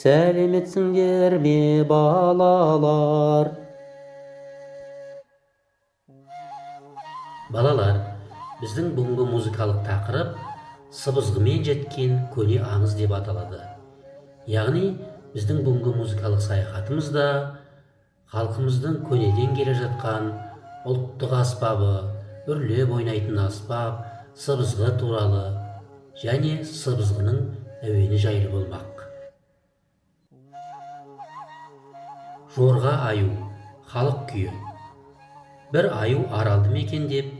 сәлеметсіңдер ме балалар? Балалар, біздің бүгінгі музыкалық тақырып сыбызғымен жеткен көне аңыз деп аталады. Яғни, біздің бүгінгі музыкалық саяхатымызда халқымыздың көнеден келе жатқан ұлттық аспабы, үрлеп ойнайтын аспап, сыбызғы туралы және сыбызғының әуені жайлы болмақ. Жорға аю, халық күйі. Бір аю аралды мекендеп,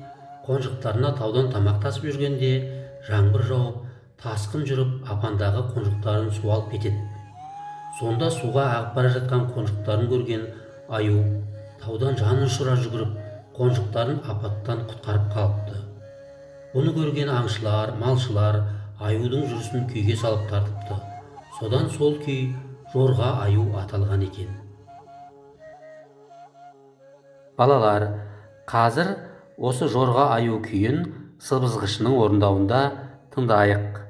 қонжықтарына таудан тамақ тасып жүргенде, жаңбыр жауып, тасқын жүріп, апандағы қонжықтарын су алып кетеді. Сонда суға ағып бара жатқан қонжықтарын көрген аю таудан жанын ұшыра жүгіріп, қонжықтарын апаттан құтқарып қалыпты. Бұны көрген аңшылар, малшылар аюдың жүрісін күйге салып тартыпты. Содан сол күй жорға аю аталған екен. Балалар, қазір осы жорға аю күйін сыбызғышының орындауында тыңдайық.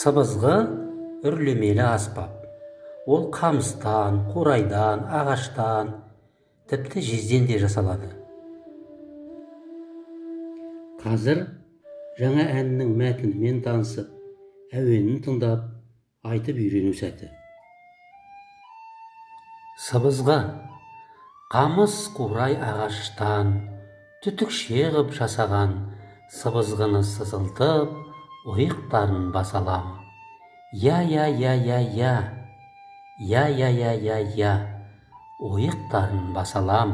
Сыбызғы үрлемелі аспап. Ол қамыстан, қурайдан, ағаштан, тіпті жезден де жасалады. Қазір жаңа әннің мәтінімен танысып, әуенін тыңдап, айтып үйрену сәті. Сыбызғы қамыс қурай ағаштан түтікше ғып жасаған сыбызғыны сызылтып, ойықтарын басалам. Я, ойықтарын басалам.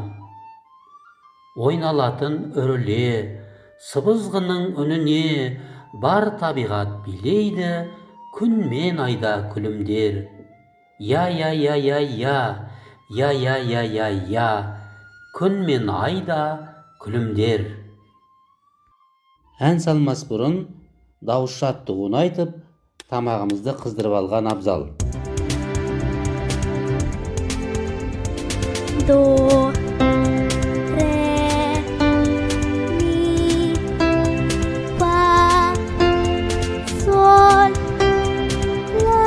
Ойналатын үріле, сыбызғының үніне бар табиғат билейді, күн мен айда күлімдер. Я, күн мен айда күлімдер. Ән салмас бұрын дауыс шаттығын айтып, тамағымызды қыздырып алған абзал. До, ре, ми, фа, соль, ла,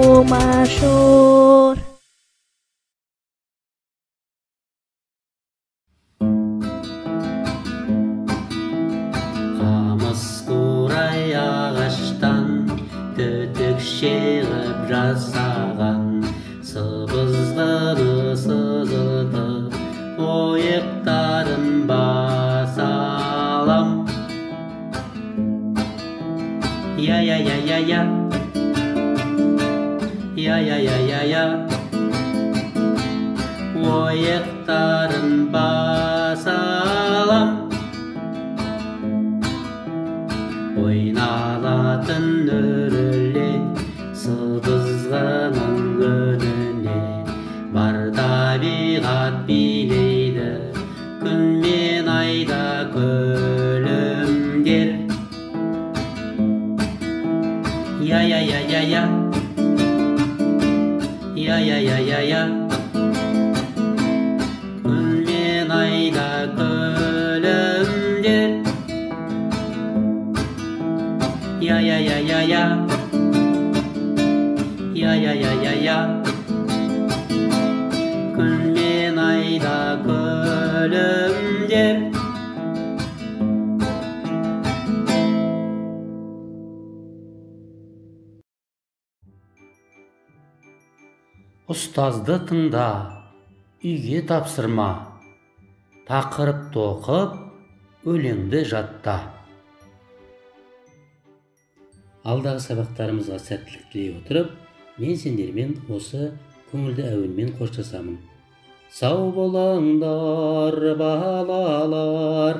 Omashur. Қамыс қурай ағаштан түтік шегіп жасаған, сыбызғыны сызытып ойықтарын басалам. Я-я-я-я-я, я-я-я-я-я, ойықтарын басалам. Ойналатын өріле сыбызғының үніне, бар табиғат билейді күн мен айда күлімдер. Я-я-я-я-я, я-я-я-я-я, күн мен айда күлімдер. Я-я-я-я-я, я-я-я-я-я, күн мен айда күлімдер. Ұстазды тыңда, үйге тапсырма, тақырыпты оқып, өлеңді жатта. Алдағы сабақтарымызға сәттілік тілей отырып, мен сендермен осы көңілді әуенмен қоштасамын. Сау болыңдар, балалар.